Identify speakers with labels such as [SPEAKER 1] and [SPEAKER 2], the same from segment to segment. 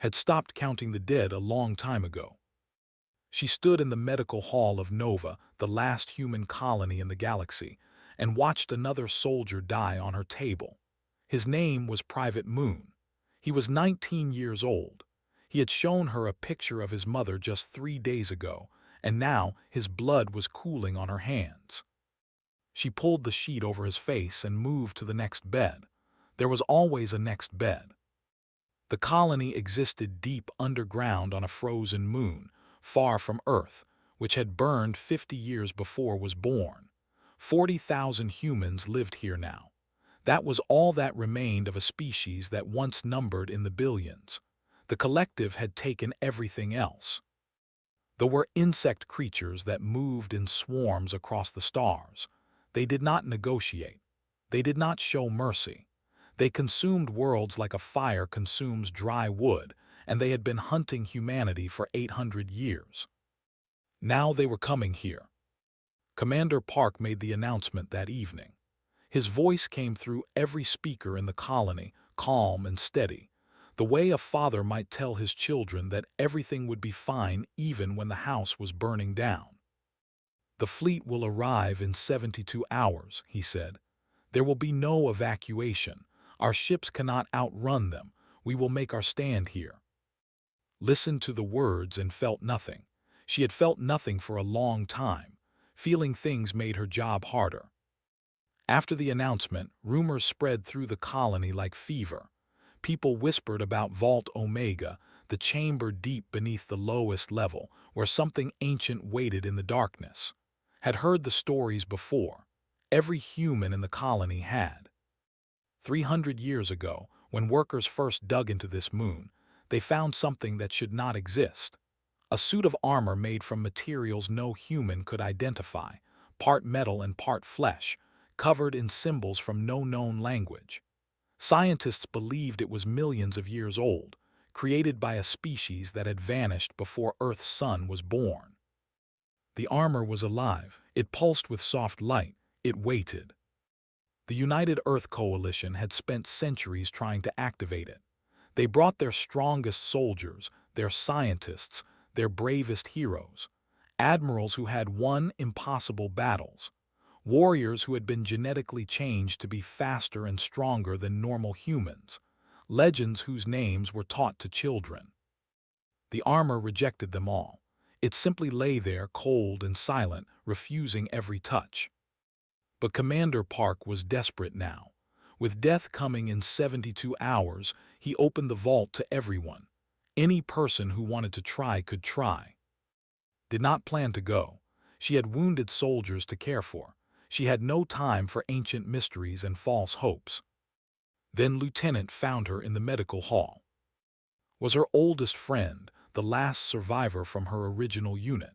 [SPEAKER 1] had stopped counting the dead a long time ago. She stood in the medical hall of Nova, the last human colony in the galaxy, and watched another soldier die on her table. His name was Private Moon. He was 19 years old. He had shown her a picture of his mother just 3 days ago, and now his blood was cooling on her hands. She pulled the sheet over his face and moved to the next bed. There was always a next bed. The colony existed deep underground on a frozen moon, far from Earth, which had burned 50 years before was born. 40,000 humans lived here now. That was all that remained of a species that once numbered in the billions. The collective had taken everything else. There were insect creatures that moved in swarms across the stars. They did not negotiate. They did not show mercy. They consumed worlds like a fire consumes dry wood, and they had been hunting humanity for 800 years. Now they were coming here. Commander Park made the announcement that evening. His voice came through every speaker in the colony, calm and steady, the way a father might tell his children that everything would be fine even when the house was burning down. "The fleet will arrive in 72 hours, he said. "There will be no evacuation. Our ships cannot outrun them. We will make our stand here." Listened to the words and felt nothing. She had felt nothing for a long time. Feeling things made her job harder. After the announcement, rumors spread through the colony like fever. People whispered about Vault Omega, the chamber deep beneath the lowest level, where something ancient waited in the darkness. Had heard the stories before. Every human in the colony had. 300 years ago, when workers first dug into this moon, they found something that should not exist. A suit of armor made from materials no human could identify, part metal and part flesh, covered in symbols from no known language. Scientists believed it was millions of years old, created by a species that had vanished before Earth's sun was born. The armor was alive. It pulsed with soft light. It waited. The United Earth Coalition had spent centuries trying to activate it. They brought their strongest soldiers, their scientists, their bravest heroes, admirals who had won impossible battles, warriors who had been genetically changed to be faster and stronger than normal humans, legends whose names were taught to children. The armor rejected them all. It simply lay there, cold and silent, refusing every touch. But Commander Park was desperate now. With death coming in 72 hours, he opened the vault to everyone. Any person who wanted to try could try. Did not plan to go. She had wounded soldiers to care for. She had no time for ancient mysteries and false hopes. Then Lieutenant found her in the medical hall. Was her oldest friend, the last survivor from her original unit.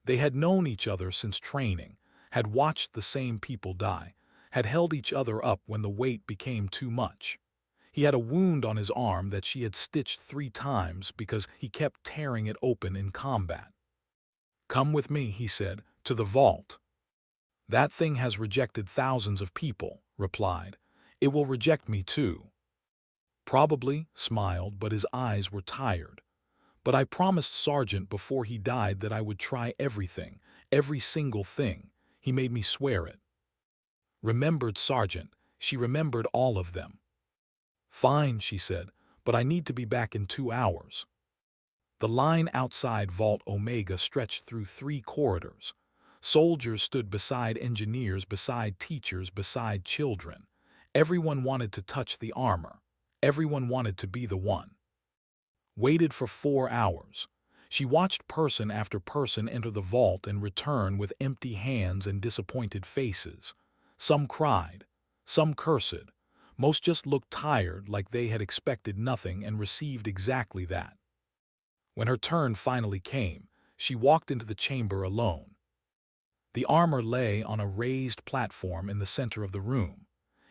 [SPEAKER 1] They had known each other since training, had watched the same people die, had held each other up when the weight became too much. He had a wound on his arm that she had stitched 3 times because he kept tearing it open in combat. "Come with me," he said, "to the vault." "That thing has rejected thousands of people," replied. "It will reject me too." "Probably," smiled, but his eyes were tired. "But I promised Sergeant before he died that I would try everything, every single thing. He made me swear it." Remembered Sergeant. She remembered all of them. "Fine," she said, "but I need to be back in 2 hours." The line outside Vault Omega stretched through 3 corridors. Soldiers stood beside engineers, beside teachers, beside children. Everyone wanted to touch the armor. Everyone wanted to be the one. Waited for 4 hours. She watched person after person enter the vault and return with empty hands and disappointed faces. Some cried. Some cursed. Most just looked tired, like they had expected nothing and received exactly that. When her turn finally came, she walked into the chamber alone. The armor lay on a raised platform in the center of the room.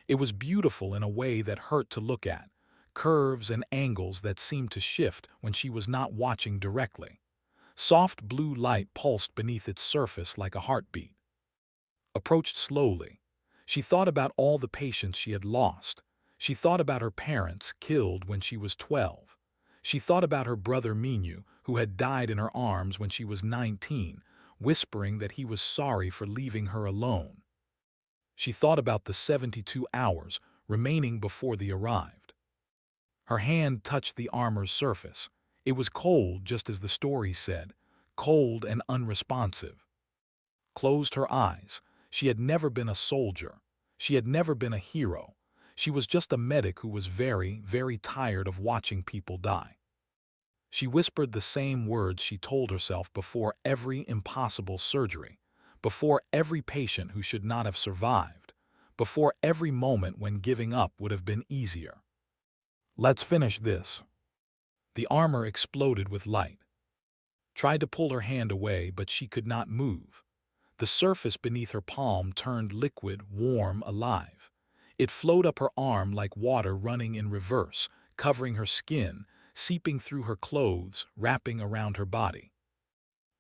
[SPEAKER 1] It was beautiful in a way that hurt to look at, curves and angles that seemed to shift when she was not watching directly. Soft blue light pulsed beneath its surface like a heartbeat. Approached slowly. She thought about all the patients she had lost. She thought about her parents, killed when she was 12. She thought about her brother Minyu, who had died in her arms when she was 19, whispering that he was sorry for leaving her alone. She thought about the 72 hours remaining before they arrived. Her hand touched the armor's surface. It was cold, just as the story said, cold and unresponsive. Closed her eyes. She had never been a soldier. She had never been a hero. She was just a medic who was very, very tired of watching people die. She whispered the same words she told herself before every impossible surgery, before every patient who should not have survived, before every moment when giving up would have been easier. Let's finish this. The armor exploded with light. Tried to pull her hand away, but she could not move. The surface beneath her palm turned liquid, warm, alive. It flowed up her arm like water running in reverse, covering her skin, seeping through her clothes, wrapping around her body.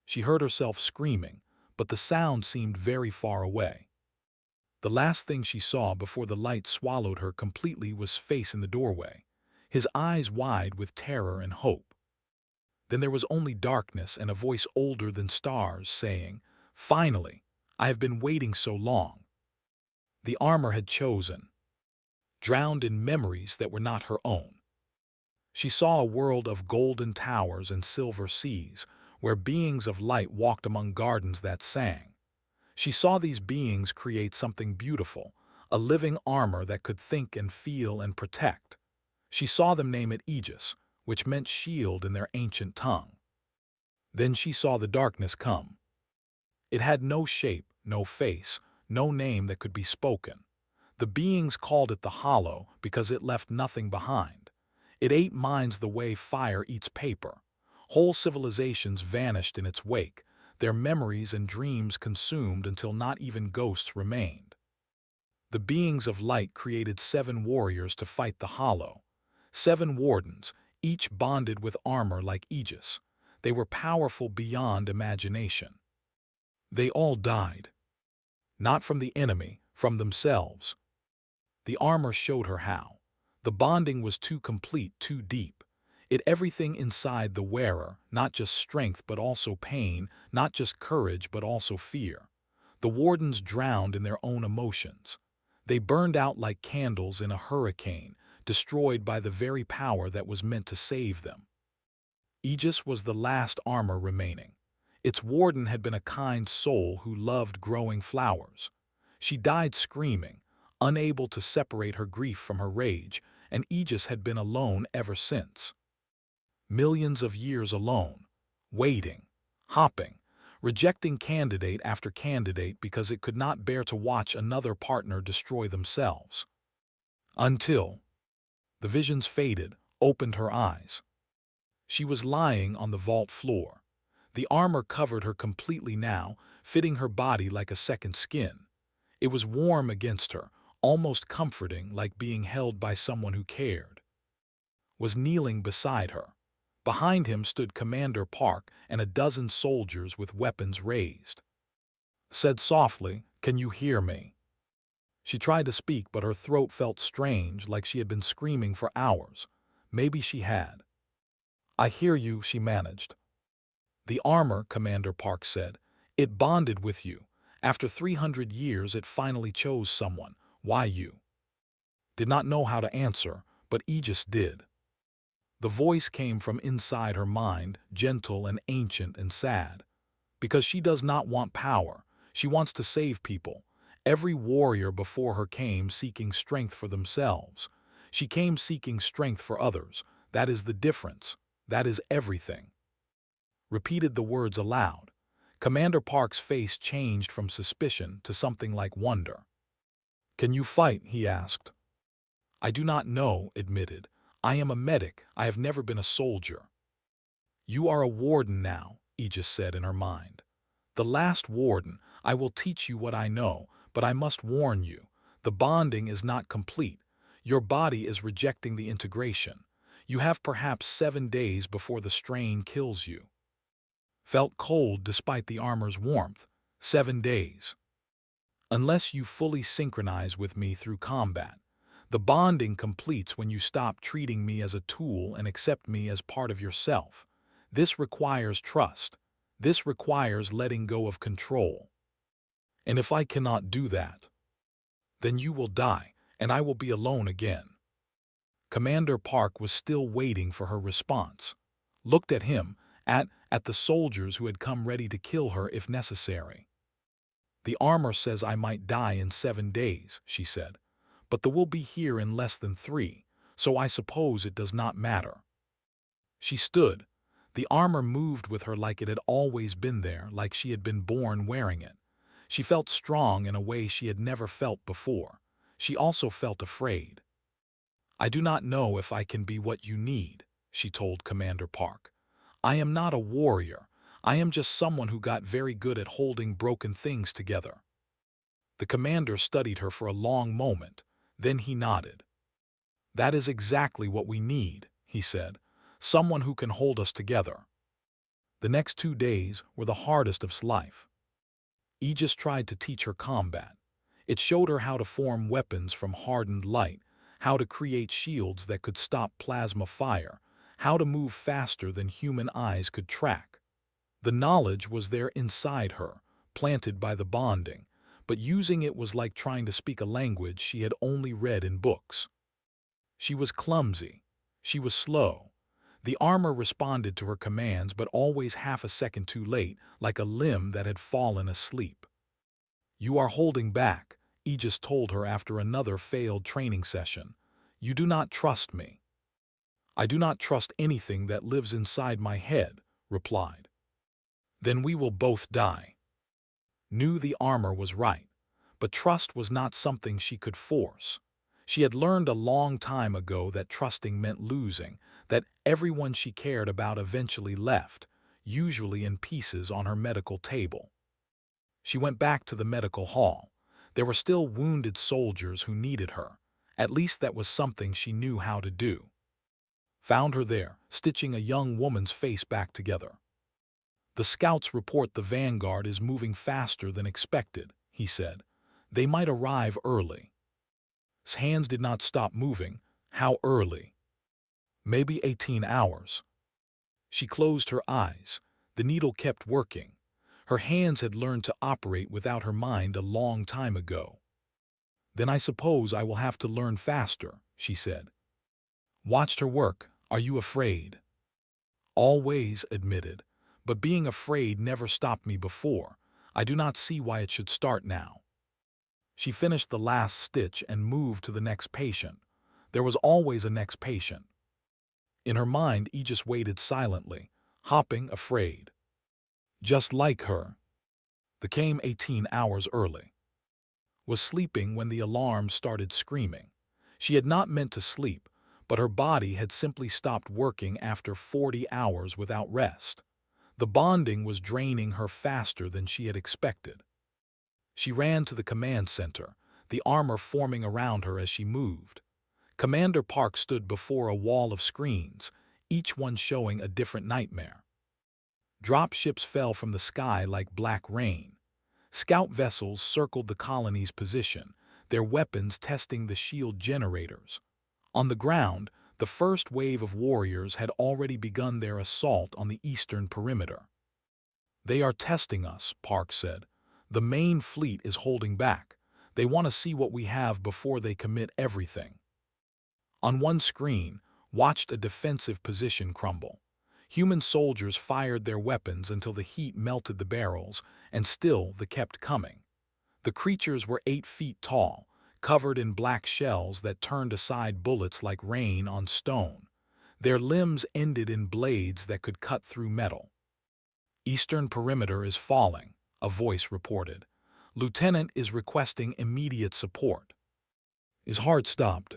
[SPEAKER 1] She heard herself screaming, but the sound seemed very far away. The last thing she saw before the light swallowed her completely was face in the doorway, his eyes wide with terror and hope. Then there was only darkness and a voice older than stars saying, "Finally, I have been waiting so long." The armor had chosen, drowned in memories that were not her own. She saw a world of golden towers and silver seas, where beings of light walked among gardens that sang. She saw these beings create something beautiful, a living armor that could think and feel and protect. She saw them name it Aegis, which meant shield in their ancient tongue. Then she saw the darkness come. It had no shape, no face, no name that could be spoken. The beings called it the Hollow because it left nothing behind. It ate minds the way fire eats paper. Whole civilizations vanished in its wake, their memories and dreams consumed until not even ghosts remained. The beings of light created 7 warriors to fight the Hollow. 7 wardens, each bonded with armor like Aegis. They were powerful beyond imagination. They all died. Not from the enemy, from themselves. The armor showed her how. The bonding was too complete, too deep. It everything inside the wearer, not just strength but also pain, not just courage but also fear. The wardens drowned in their own emotions. They burned out like candles in a hurricane, destroyed by the very power that was meant to save them. Aegis was the last armor remaining. Its warden had been a kind soul who loved growing flowers. She died screaming, unable to separate her grief from her rage, and Aegis had been alone ever since. Millions of years alone, waiting, hopping, rejecting candidate after candidate because it could not bear to watch another partner destroy themselves. Until the visions faded, opened her eyes. She was lying on the vault floor. The armor covered her completely now, fitting her body like a second skin. It was warm against her, almost comforting, like being held by someone who cared. Was kneeling beside her. Behind him stood Commander Park and a dozen soldiers with weapons raised. Said softly, "Can you hear me?" She tried to speak, but her throat felt strange, like she had been screaming for hours. Maybe she had. "I hear you," she managed. "The armor," Commander Park said. "It bonded with you. After 300 years it finally chose someone. Why you?" Did not know how to answer, but Aegis did. The voice came from inside her mind, gentle and ancient and sad. Because she does not want power. She wants to save people. Every warrior before her came seeking strength for themselves. She came seeking strength for others. That is the difference. That is everything. Repeated the words aloud. Commander Park's face changed from suspicion to something like wonder. "Can you fight?" he asked. "I do not know," admitted. "I am a medic. I have never been a soldier." "You are a warden now," Aegis said in her mind. "The last warden. I will teach you what I know, but I must warn you. The bonding is not complete. Your body is rejecting the integration. You have perhaps 7 days before the strain kills you." Felt cold despite the armor's warmth. 7 days. "Unless you fully synchronize with me through combat. The bonding completes when you stop treating me as a tool and accept me as part of yourself. This requires trust. This requires letting go of control. And if I cannot do that, then you will die, and I will be alone again. Commander Park was still waiting for her response. Looked at him, at the soldiers who had come ready to kill her if necessary. The armor says I might die in 7 days, she said, but the will be here in less than 3, so I suppose it does not matter. She stood. The armor moved with her like it had always been there, like she had been born wearing it. She felt strong in a way she had never felt before. She also felt afraid. I do not know if I can be what you need, she told Commander Park. I am not a warrior. I am just someone who got very good at holding broken things together. The commander studied her for a long moment. Then he nodded. That is exactly what we need, he said. Someone who can hold us together. The next 2 days were the hardest of life. Aegis tried to teach her combat. It showed her how to form weapons from hardened light, how to create shields that could stop plasma fire, how to move faster than human eyes could track. The knowledge was there inside her, planted by the bonding, but using it was like trying to speak a language she had only read in books. She was clumsy. She was slow. The armor responded to her commands, but always half a second too late, like a limb that had fallen asleep. You are holding back, Aegis told her after another failed training session. You do not trust me. I do not trust anything that lives inside my head, replied. Then we will both die. Knew the armor was right, but trust was not something she could force. She had learned a long time ago that trusting meant losing, that everyone she cared about eventually left, usually in pieces on her medical table. She went back to the medical hall. There were still wounded soldiers who needed her. At least that was something she knew how to do. Found her there, stitching a young woman's face back together. The scouts report the vanguard is moving faster than expected, he said. They might arrive early. His hands did not stop moving. How early? Maybe 18 hours. She closed her eyes. The needle kept working. Her hands had learned to operate without her mind a long time ago. Then I suppose I will have to learn faster, she said. Watched her work. Are you afraid? Always, admitted. But being afraid never stopped me before. I do not see why it should start now. She finished the last stitch and moved to the next patient. There was always a next patient. In her mind, Aegis waited silently, hopping, afraid. Just like her. The came 18 hours early. Was sleeping when the alarm started screaming. She had not meant to sleep, but her body had simply stopped working after 40 hours without rest. The bonding was draining her faster than she had expected. She ran to the command center, the armor forming around her as she moved. Commander Park stood before a wall of screens, each one showing a different nightmare. Drop ships fell from the sky like black rain. Scout vessels circled the colony's position, their weapons testing the shield generators. On the ground, the first wave of warriors had already begun their assault on the eastern perimeter. They are testing us, Park said. The main fleet is holding back. They want to see what we have before they commit everything. On one screen, watched a defensive position crumble. Human soldiers fired their weapons until the heat melted the barrels, and still they kept coming. The creatures were 8 feet tall, covered in black shells that turned aside bullets like rain on stone. Their limbs ended in blades that could cut through metal. Eastern perimeter is falling, a voice reported. Lieutenant is requesting immediate support. His heart stopped.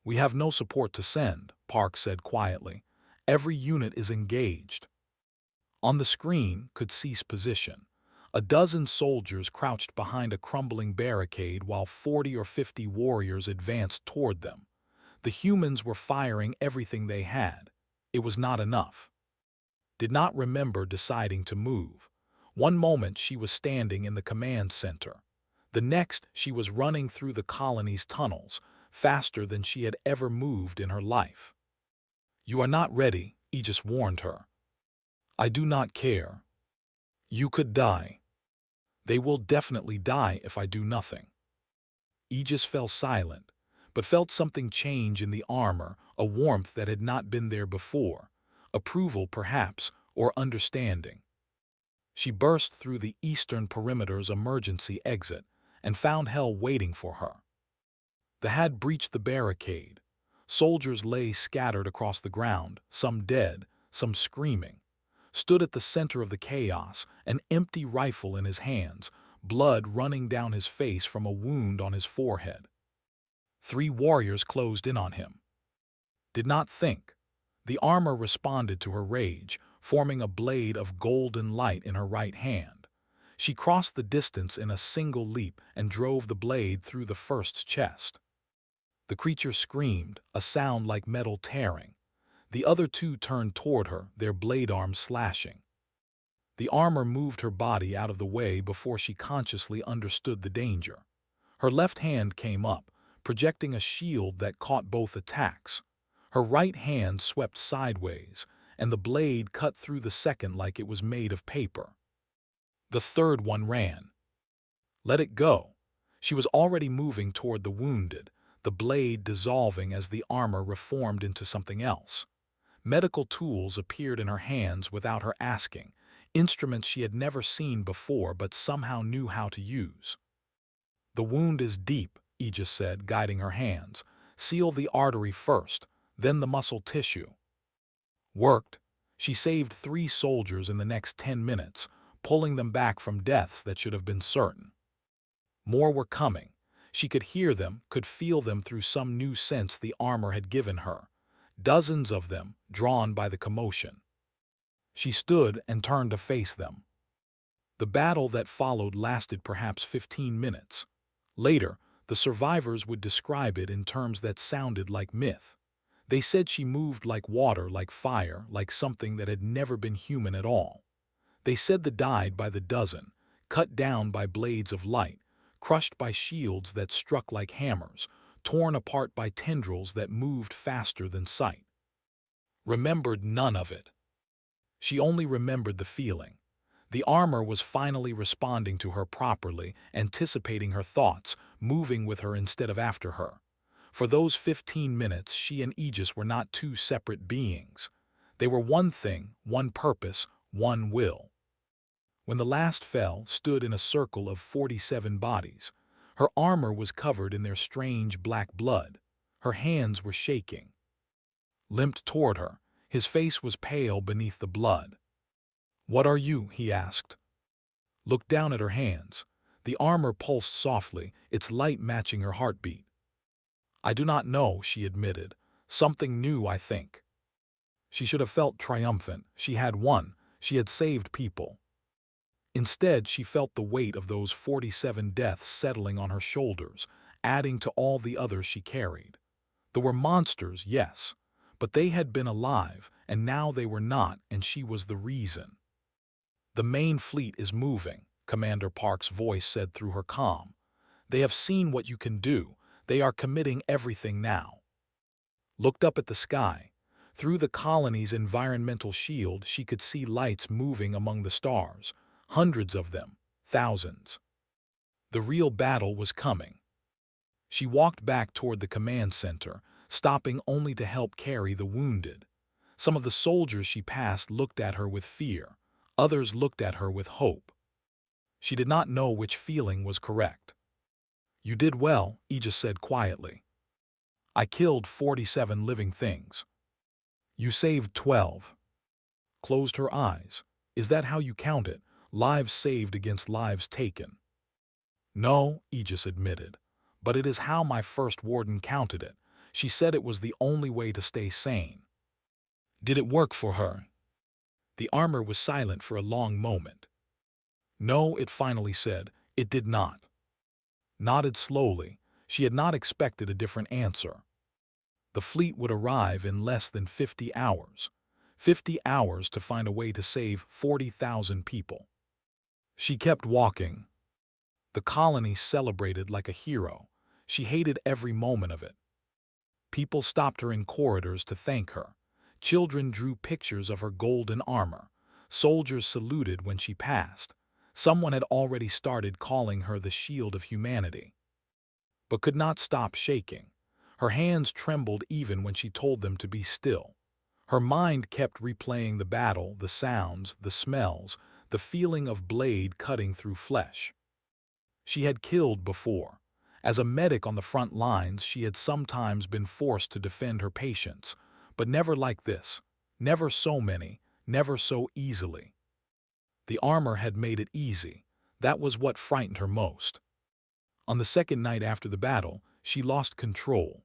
[SPEAKER 1] We have no support to send, Park said quietly. Every unit is engaged. On the screen could cease position. A dozen soldiers crouched behind a crumbling barricade while 40 or 50 warriors advanced toward them. The humans were firing everything they had. It was not enough. Did not remember deciding to move. One moment she was standing in the command center. The next she was running through the colony's tunnels, faster than she had ever moved in her life. "You are not ready," Aegis warned her. "I do not care. You could die. They will definitely die if I do nothing." Aegis fell silent, but felt something change in the armor, a warmth that had not been there before, approval perhaps, or understanding. She burst through the eastern perimeter's emergency exit and found hell waiting for her. The had breached the barricade. Soldiers lay scattered across the ground, some dead, some screaming. Stood at the center of the chaos, an empty rifle in his hands, blood running down his face from a wound on his forehead. 3 warriors closed in on him. Did not think. The armor responded to her rage, forming a blade of golden light in her right hand. She crossed the distance in a single leap and drove the blade through the first's chest. The creature screamed, a sound like metal tearing. The other 2 turned toward her, their blade arms slashing. The armor moved her body out of the way before she consciously understood the danger. Her left hand came up, projecting a shield that caught both attacks. Her right hand swept sideways, and the blade cut through the second like it was made of paper. The third one ran. Let it go. She was already moving toward the wounded, the blade dissolving as the armor reformed into something else. Medical tools appeared in her hands without her asking, instruments she had never seen before but somehow knew how to use. "The wound is deep," Aegis said, guiding her hands. "Seal the artery first, then the muscle tissue." Worked. She saved 3 soldiers in the next 10 minutes, pulling them back from deaths that should have been certain. More were coming. She could hear them, could feel them through some new sense the armor had given her. Dozens of them, drawn by the commotion. She stood and turned to face them. The battle that followed lasted perhaps 15 minutes. Later, the survivors would describe it in terms that sounded like myth. They said she moved like water, like fire, like something that had never been human at all. They said they died by the dozen, cut down by blades of light, crushed by shields that struck like hammers, torn apart by tendrils that moved faster than sight. Remembered none of it. She only remembered the feeling. The armor was finally responding to her properly, anticipating her thoughts, moving with her instead of after her. For those 15 minutes, she and Aegis were not 2 separate beings. They were one thing, one purpose, one will. When the last fell, stood in a circle of 47 bodies. Her armor was covered in their strange black blood. Her hands were shaking. Limped toward her. His face was pale beneath the blood. "What are you?" he asked. Looked down at her hands. The armor pulsed softly, its light matching her heartbeat. "I do not know," she admitted. "Something new, I think." She should have felt triumphant. She had won. She had saved people. Instead, she felt the weight of those 47 deaths settling on her shoulders, adding to all the others she carried. There were monsters, yes, but they had been alive, and now they were not, and she was the reason. "The main fleet is moving," Commander Park's voice said through her calm. "They have seen what you can do. They are committing everything now." Looked up at the sky. Through the colony's environmental shield, she could see lights moving among the stars. Hundreds of them, thousands. The real battle was coming. She walked back toward the command center, stopping only to help carry the wounded. Some of the soldiers she passed looked at her with fear. Others looked at her with hope. She did not know which feeling was correct. "You did well," Aegis said quietly. "I killed 47 living things. You saved 12. Closed her eyes. "Is that how you count it? Lives saved against lives taken?" "No," Aegis admitted. "But it is how my first warden counted it. She said it was the only way to stay sane." "Did it work for her?" The armor was silent for a long moment. "No," it finally said, "it did not." Nodded slowly. She had not expected a different answer. The fleet would arrive in less than 50 hours. 50 hours to find a way to save 40,000 people. She kept walking. The colony celebrated like a hero. She hated every moment of it. People stopped her in corridors to thank her. Children drew pictures of her golden armor. Soldiers saluted when she passed. Someone had already started calling her the shield of humanity, but could not stop shaking. Her hands trembled even when she told them to be still. Her mind kept replaying the battle, the sounds, the smells, the feeling of blade cutting through flesh. She had killed before. As a medic on the front lines, she had sometimes been forced to defend her patients, but never like this. Never so many, never so easily. The armor had made it easy. That was what frightened her most. On the second night after the battle, she lost control.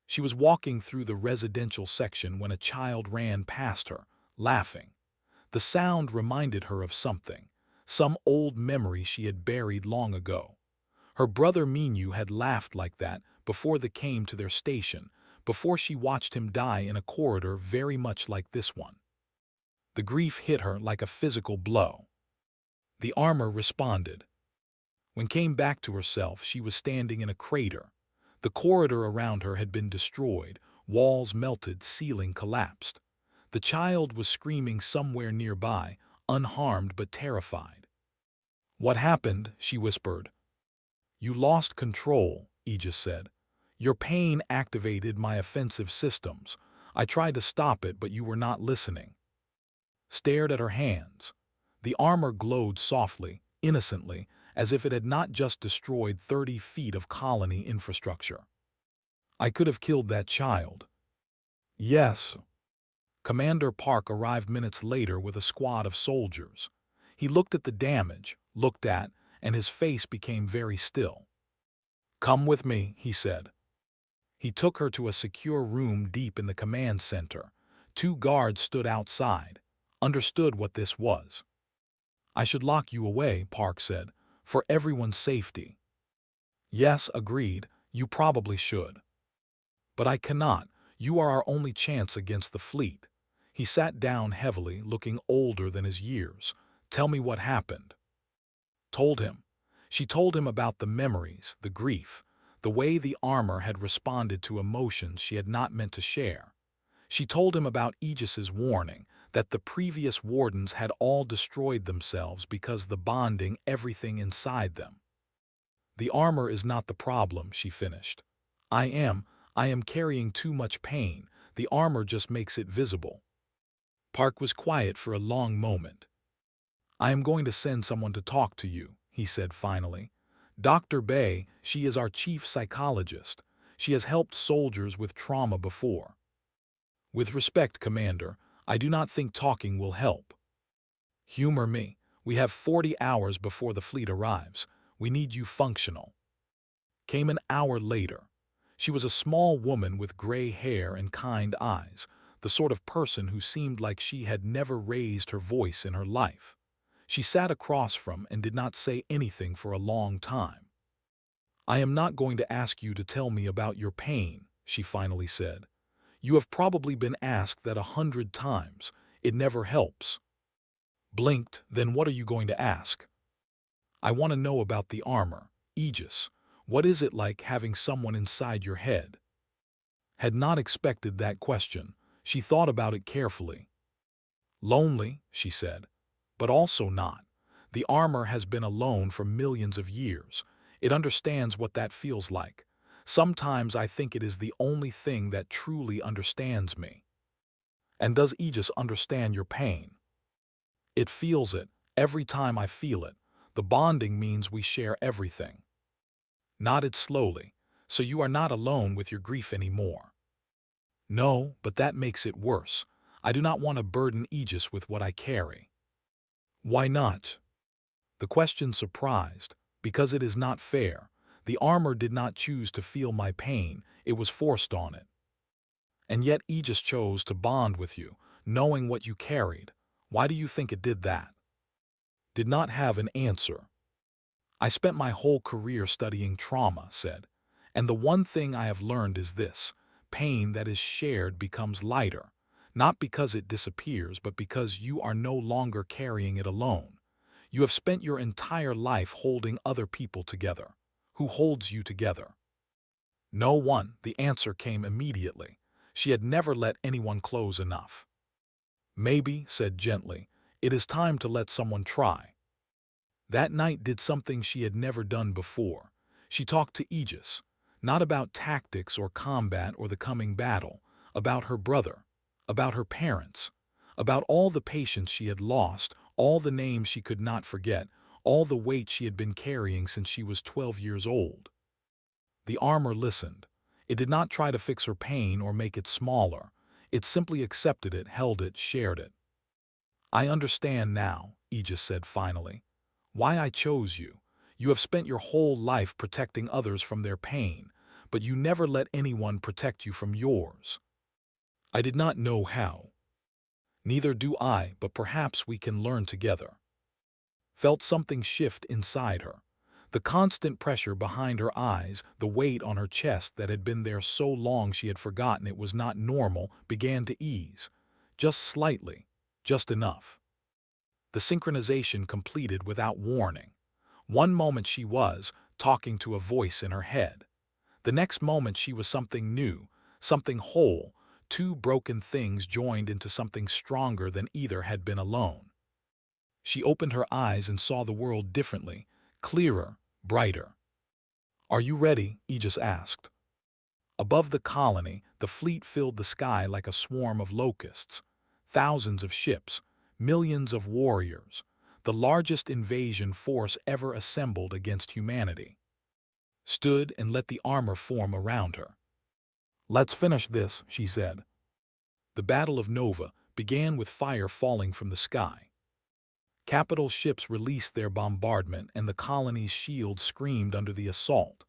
[SPEAKER 1] She was walking through the residential section when a child ran past her, laughing. The sound reminded her of something, some old memory she had buried long ago. Her brother Minu had laughed like that before they came to their station, before she watched him die in a corridor very much like this one. The grief hit her like a physical blow. The armor responded. When came back to herself, she was standing in a crater. The corridor around her had been destroyed, walls melted, ceiling collapsed. The child was screaming somewhere nearby, unharmed but terrified. "What happened?" she whispered. "You lost control," Aegis said. "Your pain activated my offensive systems. I tried to stop it, but you were not listening." Stared at her hands. The armor glowed softly, innocently, as if it had not just destroyed 30 feet of colony infrastructure. "I could have killed that child." "Yes." Commander Park arrived minutes later with a squad of soldiers. He looked at the damage, looked at, and his face became very still. "Come with me," he said. He took her to a secure room deep in the command center. 2 guards stood outside, understood what this was. "I should lock you away," Park said, "for everyone's safety." "Yes," agreed, "you probably should." "But I cannot. You are our only chance against the fleet." He sat down heavily, looking older than his years. "Tell me what happened." Told him. She told him about the memories, the grief, the way the armor had responded to emotions she had not meant to share. She told him about Aegis's warning, that the previous wardens had all destroyed themselves because the bonding everything inside them. "The armor is not the problem," she finished. I am carrying too much pain. The armor just makes it visible." Park was quiet for a long moment. "I am going to send someone to talk to you," he said finally. "Dr. Bay, she is our chief psychologist. She has helped soldiers with trauma before." "With respect, Commander, I do not think talking will help." "Humor me. We have 40 hours before the fleet arrives. We need you functional." Came an hour later. She was a small woman with gray hair and kind eyes, the sort of person who seemed like she had never raised her voice in her life. She sat across from and did not say anything for a long time. "I am not going to ask you to tell me about your pain," she finally said. "You have probably been asked that 100 times. It never helps." Blinked. "Then what are you going to ask?" "I want to know about the armor. Aegis. What is it like having someone inside your head?" Had not expected that question. She thought about it carefully. "Lonely," she said, "but also not. The armor has been alone for millions of years. It understands what that feels like. Sometimes I think it is the only thing that truly understands me." "And does Aegis understand your pain?" "It feels it. Every time I feel it. The bonding means we share everything." Nodded slowly. "So you are not alone with your grief anymore." "No, but that makes it worse. I do not want to burden Aegis with what I carry." "Why not?" The question surprised. "Because it is not fair. The armor did not choose to feel my pain, it was forced on it. And yet Aegis chose to bond with you, knowing what you carried. Why do you think it did that?" Did not have an answer. "I spent my whole career studying trauma," said, "and the one thing I have learned is this: pain that is shared becomes lighter, not because it disappears, but because you are no longer carrying it alone. You have spent your entire life holding other people together. Who holds you together?" No one, the answer came immediately. She had never let anyone close enough. Maybe, said gently, it is time to let someone try. That night did something she had never done before. She talked to Aegis, not about tactics or combat or the coming battle, about her brother, about her parents, about all the patience she had lost, all the names she could not forget, all the weight she had been carrying since she was 12 years old. The armor listened. It did not try to fix her pain or make it smaller. It simply accepted it, held it, shared it. I understand now, Aegis said finally, why I chose you. You have spent your whole life protecting others from their pain, but you never let anyone protect you from yours. I did not know how. Neither do I, but perhaps we can learn together. Felt something shift inside her. The constant pressure behind her eyes, the weight on her chest that had been there so long she had forgotten it was not normal, began to ease. Just slightly, just enough. The synchronization completed without warning. One moment she was talking to a voice in her head. The next moment she was something new, something whole, two broken things joined into something stronger than either had been alone. She opened her eyes and saw the world differently, clearer, brighter. Are you ready? Aegis asked. Above the colony, the fleet filled the sky like a swarm of locusts. Thousands of ships, millions of warriors, the largest invasion force ever assembled against humanity. Stood and let the armor form around her. Let's finish this, she said. The Battle of Nova began with fire falling from the sky. Capital ships released their bombardment and the colony's shields screamed under the assault.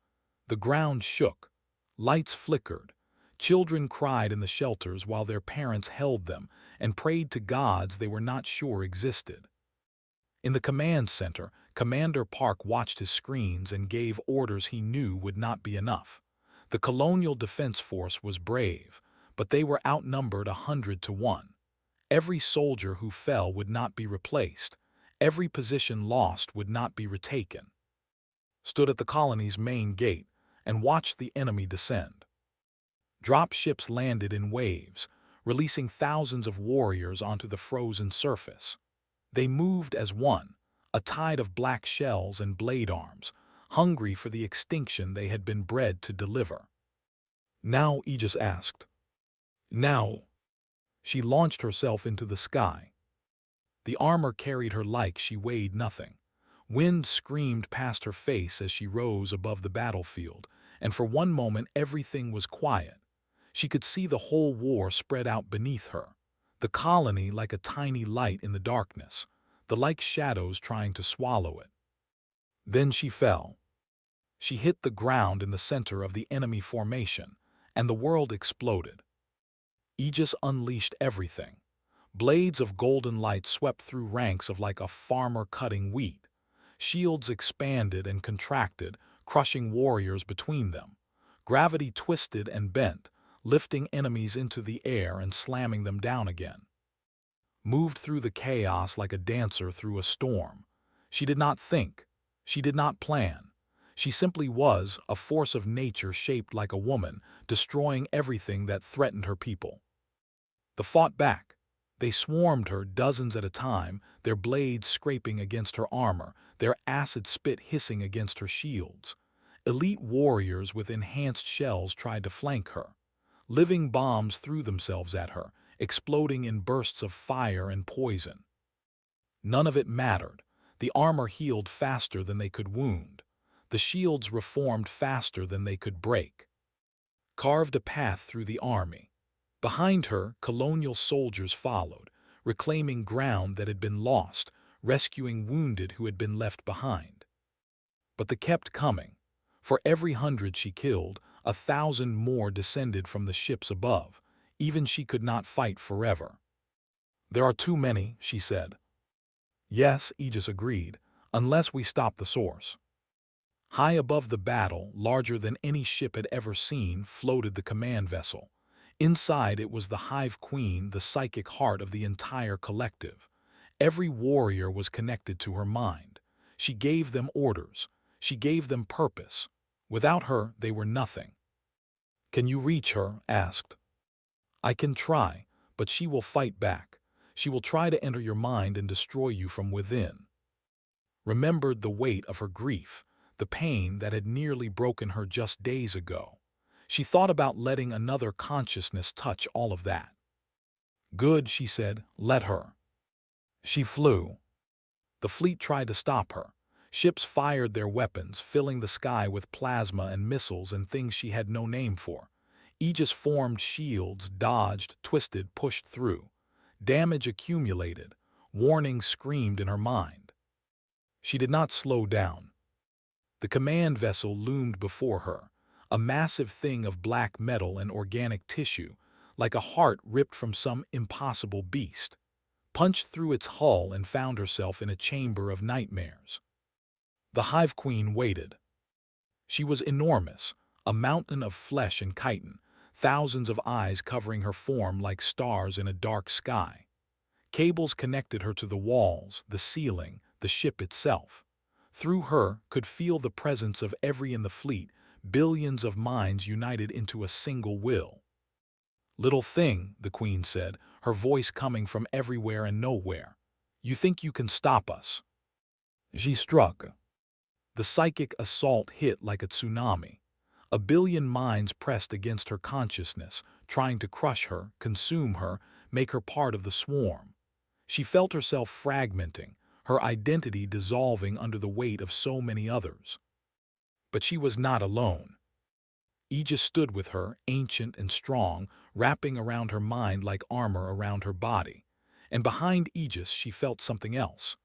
[SPEAKER 1] The ground shook. Lights flickered. Children cried in the shelters while their parents held them and prayed to gods they were not sure existed. In the command center, Commander Park watched his screens and gave orders he knew would not be enough. The Colonial Defense Force was brave, but they were outnumbered 100-1. Every soldier who fell would not be replaced. Every position lost would not be retaken. Stood at the colony's main gate and watched the enemy descend. Drop ships landed in waves, releasing thousands of warriors onto the frozen surface. They moved as one, a tide of black shells and blade arms, hungry for the extinction they had been bred to deliver. Now, Aegis asked. Now. She launched herself into the sky. The armor carried her like she weighed nothing. Wind screamed past her face as she rose above the battlefield, and for one moment everything was quiet. She could see the whole war spread out beneath her, the colony like a tiny light in the darkness, the like shadows trying to swallow it. Then she fell. She hit the ground in the center of the enemy formation, and the world exploded. Aegis unleashed everything. Blades of golden light swept through ranks of like a farmer cutting wheat. Shields expanded and contracted, crushing warriors between them. Gravity twisted and bent, lifting enemies into the air and slamming them down again. Moved through the chaos like a dancer through a storm. She did not think. She did not plan. She simply was a force of nature shaped like a woman, destroying everything that threatened her people. They fought back. They swarmed her dozens at a time, their blades scraping against her armor, their acid spit hissing against her shields. Elite warriors with enhanced shells tried to flank her. Living bombs threw themselves at her, exploding in bursts of fire and poison. None of it mattered. The armor healed faster than they could wound. The shields reformed faster than they could break. Carved a path through the army. Behind her, colonial soldiers followed, reclaiming ground that had been lost, rescuing wounded who had been left behind. But they kept coming. For every 100 she killed, 1,000 more descended from the ships above. Even she could not fight forever. There are too many, she said. Yes, Aegis agreed, unless we stop the source. High above the battle, larger than any ship had ever seen, floated the command vessel. Inside it was the Hive Queen, the psychic heart of the entire collective. Every warrior was connected to her mind. She gave them orders. She gave them purpose. Without her, they were nothing. "Can you reach her?" asked. "I can try, but she will fight back. She will try to enter your mind and destroy you from within." Remembered the weight of her grief, the pain that had nearly broken her just days ago. She thought about letting another consciousness touch all of that. "Good," she said, "let her." She flew. The fleet tried to stop her. Ships fired their weapons, filling the sky with plasma and missiles and things she had no name for. Aegis formed shields, dodged, twisted, pushed through. Damage accumulated. Warnings screamed in her mind. She did not slow down. The command vessel loomed before her, a massive thing of black metal and organic tissue, like a heart ripped from some impossible beast. Punched through its hull and found herself in a chamber of nightmares. The Hive Queen waited. She was enormous, a mountain of flesh and chitin, thousands of eyes covering her form like stars in a dark sky. Cables connected her to the walls, the ceiling, the ship itself. Through her could feel the presence of every in the fleet, billions of minds united into a single will. "Little thing," the Queen said, her voice coming from everywhere and nowhere. "You think you can stop us?" She struck. The psychic assault hit like a tsunami. A billion minds pressed against her consciousness, trying to crush her, consume her, make her part of the swarm. She felt herself fragmenting, her identity dissolving under the weight of so many others. But she was not alone. Aegis stood with her, ancient and strong, wrapping around her mind like armor around her body. And behind Aegis she felt something else.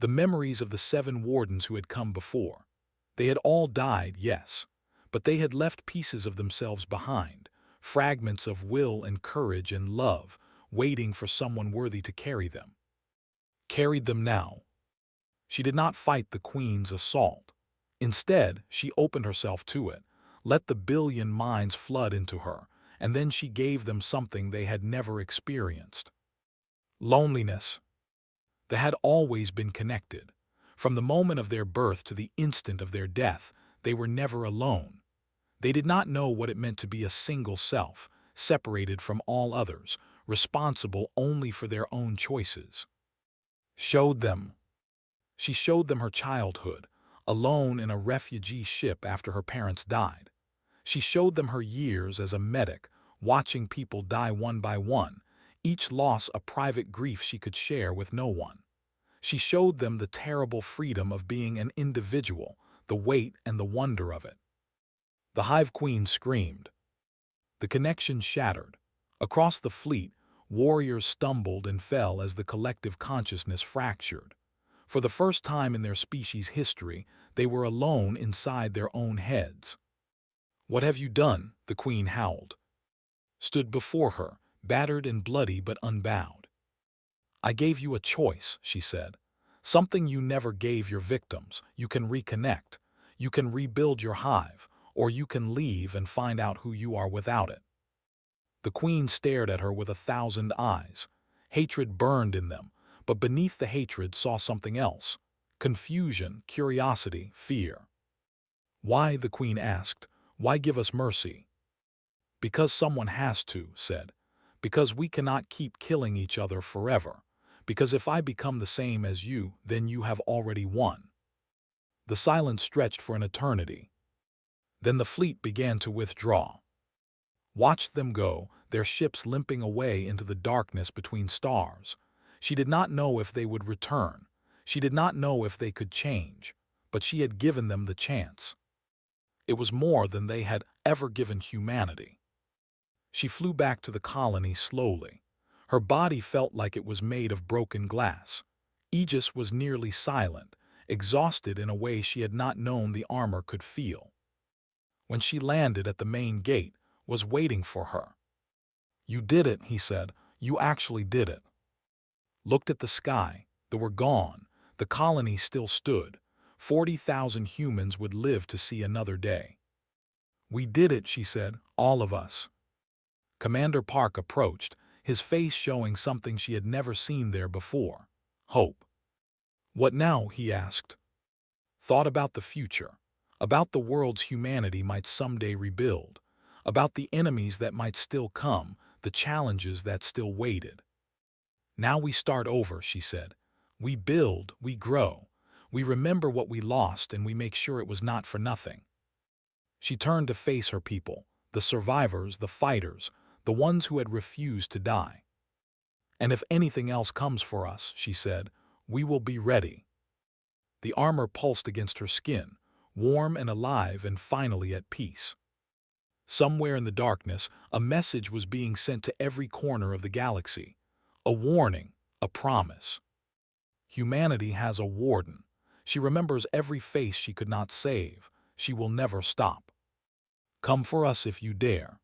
[SPEAKER 1] The memories of the 7 wardens who had come before. They had all died, yes, but they had left pieces of themselves behind, fragments of will and courage and love, waiting for someone worthy to carry them. Carried them now. She did not fight the Queen's assault. Instead, she opened herself to it, let the billion minds flood into her, and then she gave them something they had never experienced. Loneliness. They had always been connected. From the moment of their birth to the instant of their death, they were never alone. They did not know what it meant to be a single self, separated from all others, responsible only for their own choices. Showed them. She showed them her childhood, alone in a refugee ship after her parents died. She showed them her years as a medic, watching people die one by one, each loss a private grief she could share with no one. She showed them the terrible freedom of being an individual, the weight and the wonder of it. The Hive Queen screamed. The connection shattered. Across the fleet, warriors stumbled and fell as the collective consciousness fractured. For the first time in their species' history, they were alone inside their own heads. "What have you done?" the Queen howled. Stood before her, battered and bloody but unbowed. "I gave you a choice," she said. "Something you never gave your victims. You can reconnect. You can rebuild your hive, or you can leave and find out who you are without it." The Queen stared at her with 1,000 eyes. Hatred burned in them, but beneath the hatred saw something else. Confusion, curiosity, fear. "Why?" the Queen asked. "Why give us mercy?" "Because someone has to," said. "Because we cannot keep killing each other forever. Because if I become the same as you, then you have already won." The silence stretched for an eternity. Then the fleet began to withdraw. Watched them go, their ships limping away into the darkness between stars. She did not know if they would return. She did not know if they could change. But she had given them the chance. It was more than they had ever given humanity. She flew back to the colony slowly. Her body felt like it was made of broken glass. Aegis was nearly silent, exhausted in a way she had not known the armor could feel. When she landed at the main gate, was waiting for her. "You did it," he said. "You actually did it." Looked at the sky. They were gone. The colony still stood. 40,000 humans would live to see another day. "We did it," she said. "All of us." Commander Park approached, his face showing something she had never seen there before. Hope. "What now?" he asked. Thought about the future. About the world's humanity might someday rebuild. about the enemies that might still come, the challenges that still waited. "Now we start over," she said. "We build, we grow. We remember what we lost and we make sure it was not for nothing." She turned to face her people, the survivors, the fighters, the ones who had refused to die. "And if anything else comes for us," she said, "we will be ready." The armor pulsed against her skin, warm and alive and finally at peace. Somewhere in the darkness, a message was being sent to every corner of the galaxy. A warning, a promise. Humanity has a warden. She remembers every face she could not save. She will never stop. Come for us if you dare.